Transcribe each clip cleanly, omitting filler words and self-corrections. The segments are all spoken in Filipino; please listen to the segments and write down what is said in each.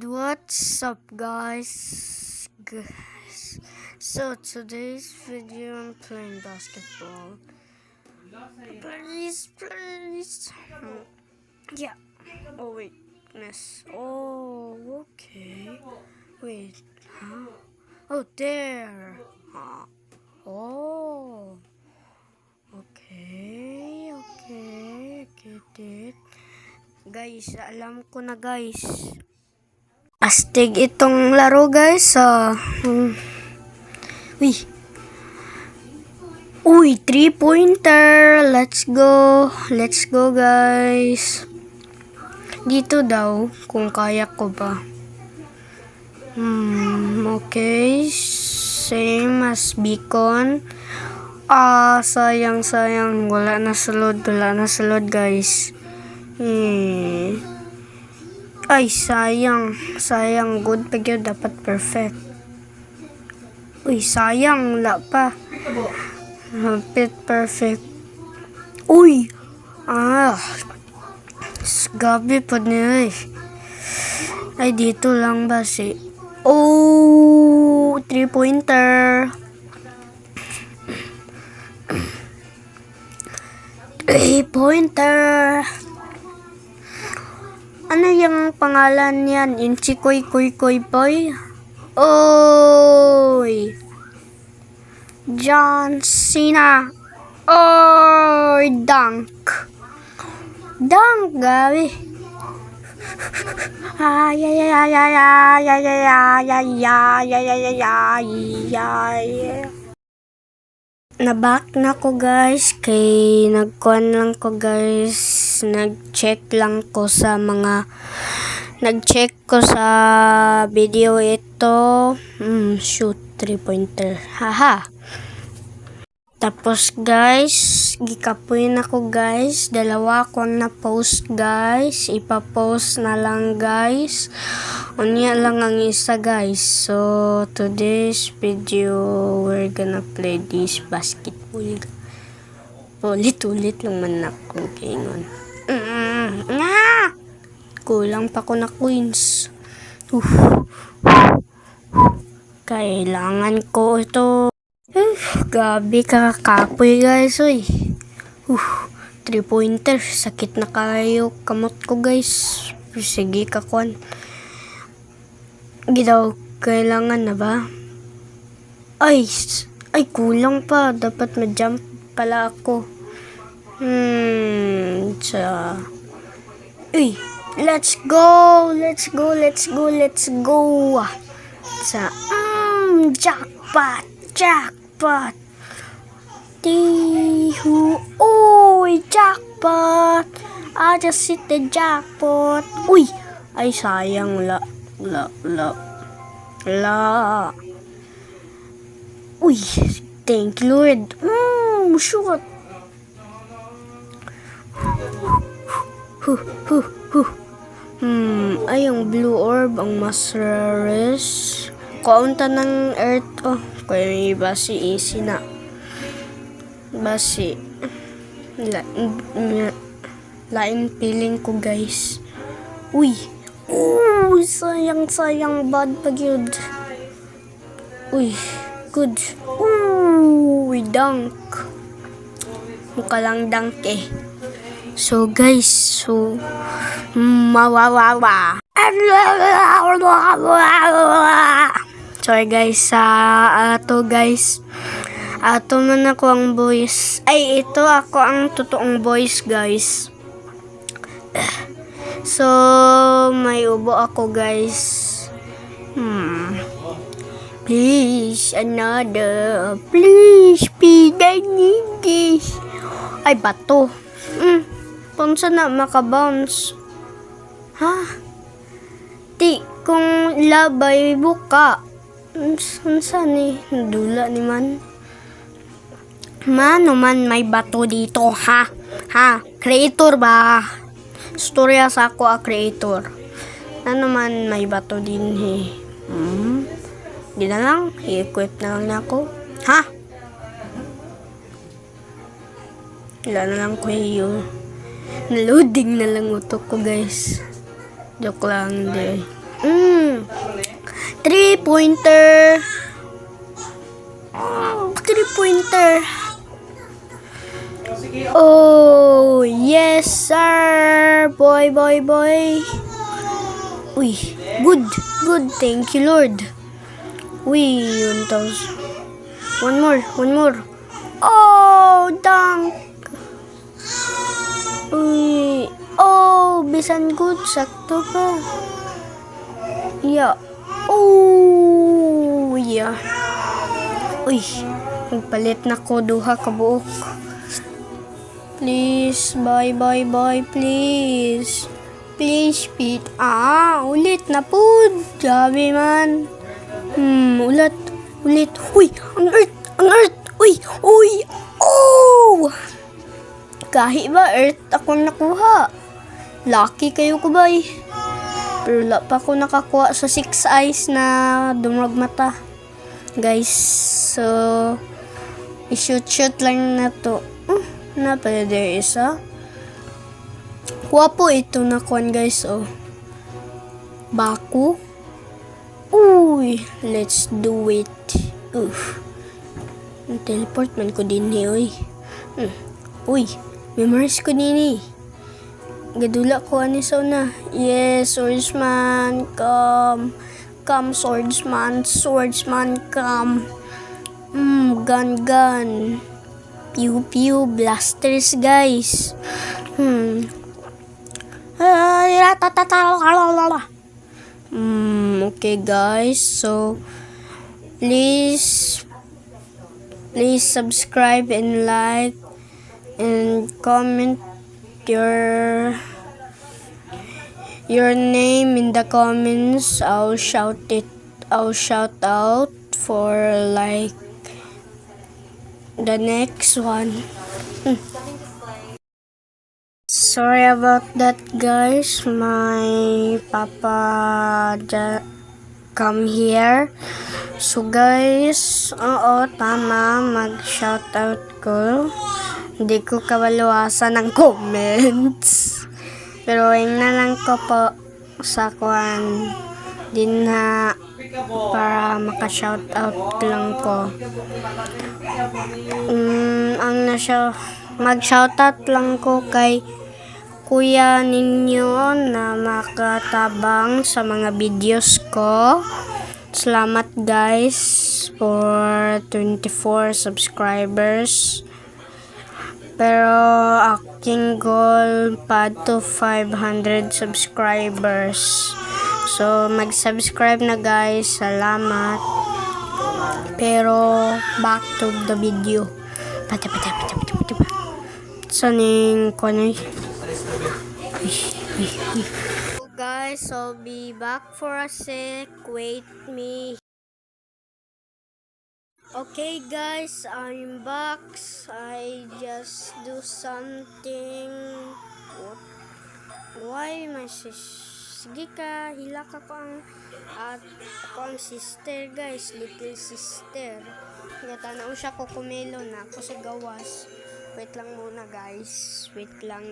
What's up guys? So today's video I'm playing basketball. Please. Yeah. Oh wait, miss. Oh, okay. Wait, huh? Oh, there. Oh. Okay. Get it. Guys, alam ko na guys. Astig itong laro guys. Uy, 3-pointer. Let's go guys. Dito daw kung kaya ko ba. Okay. Same as beacon. Sayang. Wala na sulod guys. Ay, sayang. Good pa yun. Dapat perfect. Uy, sayang. Wala pa. Perfect. Uy! Gabi po niya eh. Ay, dito lang ba si... Oh! 3-pointer. 3-pointer. Ano yung pangalan niyan? Inchikoy Koy Boy? Oy! John Cena. Oy! Dunk, gabi. Naback na ko guys, kay nagkuhan lang ko guys, nag-check ko sa video ito. Shoot 3-pointer. Haha. Tapos guys, gikapuin ako guys. Dalawa akong na-post guys. Ipa-post na lang guys. Unya lang ang isa guys. So, today's video, we're gonna play this basketball. Ulit lang man ako. Ganyan. Kulang pa ko na coins. Kailangan ko ito. Gabi kakakapoy guys. 3-pointer. Sakit na kayo kamot ko guys. Sige kakuan. Gidaw, kailangan na ba? Ay, kulang pa. Dapat ma-jump pala ako. Uy, let's go. Jackpot. Uy, jackpot. I just hit the jackpot. Uy, ay sayang. La. Uy, thank you Lord. Shoot. Ay, ang blue orb ang mas rares. Kaunta ng earth. Kaya may basi easy na. Basi. Lain feeling ko guys. Uy. Sayang. Bad pag yun. Uy. Good. Uy, dunk. Mukha lang dunk eh. So guys, sorry guys, ato man ako ang voice. Ay, ito ako ang totoong voice guys. So, may ubo ako guys. Please, another. Please, I need this. Ay, bato. Punsa na makabounce. Kung labay buka. Saan ni? Dula ni man. Mano man may bato dito, ha? Creator ba? Storya sa ako creator. Ano man may bato din, Di na lang. I-equip na lang ako. Wala na lang ko yun. Loading na lang utok ko guys. Joke lang, hindi. Three-pointer. Oh, three-pointer. Oh, yes, sir. Boy. Uy, good. Thank you, Lord. Uy, 1,000. One more. Oh, dunk. Uy. Oh, bisan good. Sakto pa. Yeah. Oh, yeah. Uy, magpalit na ko duha ka buok. Please, bye, please. Please, Pete. Ulit na po. Gabi man. Ulit. Uy, ang earth. Uy. Oh! Kahit ba earth akong nakuha. Lucky kayo ko ba eh. Pero wala pa ako nakakuha sa 6 eyes na dumurog mata. Guys, so i-shoot lang na to. Na pwede isa. Wapo ito na kuan guys, oh. Baku. Uy, let's do it. Teleport man ko din ni, oy. Uy, memories ko din eh. Gadula ko ani sa una. Yes, swordsman, come. Come, swordsman, come. Gun. Pew, blasters, guys. Okay, guys. So, please subscribe and like and comment your name in the comments. I'll shout out for like the next one. Sorry about that, guys. My papa come here. So guys, tama, mag-shoutout ko. Hindi ko kawaluwasan ng comments. Pero yun na lang ko po sa kuan din na para maka-shoutout lang ko. Mag-shoutout lang ko kay kuya ninyo na makatabang sa mga videos ko. Salamat guys for 24 subscribers. Pero aking goal pa to 500 subscribers. So mag-subscribe na guys. Salamat. Pero back to the video. Saning konoy. So guys, I'll be back for a sec. Wait me. Okay guys, I'm back. I just do something. Why my sige ka, hila ka ko ang sister guys, little sister. Gatanaw siya ko kumelo na ako sa gawas. Wait lang muna guys. Wait lang.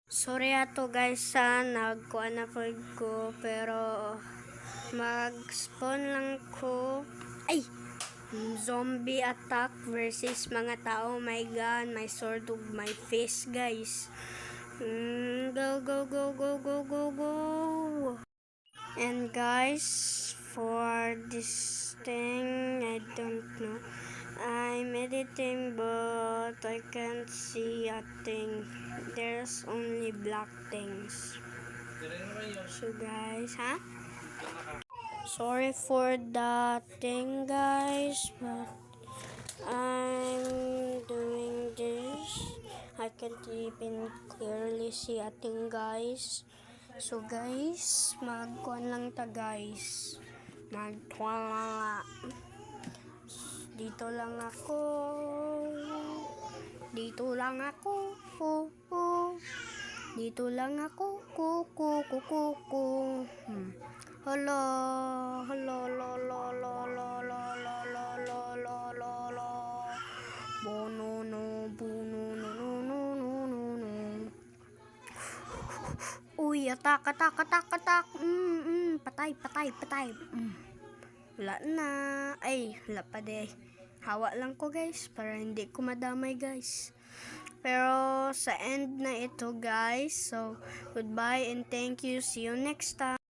Sorry ato guys nagkuha na ko pero mag-spawn lang ko. Ay! Zombie attack versus mga tao. My gun, my sword, my face guys. Go. And guys, for this thing, I don't know. I'm editing but I can't see a thing. There's only black things. So guys, sorry for that thing guys, but I'm doing this. I can't even clearly see a thing guys. So guys, magkuhan lang ta guys. Dito lang ako. Hello. Uy, Uy, atak. Patay. Wala na. Ay, wala pa de. Hawa lang ko guys, para hindi ko madamay guys. Pero sa end na ito guys. So, goodbye and thank you. See you next time.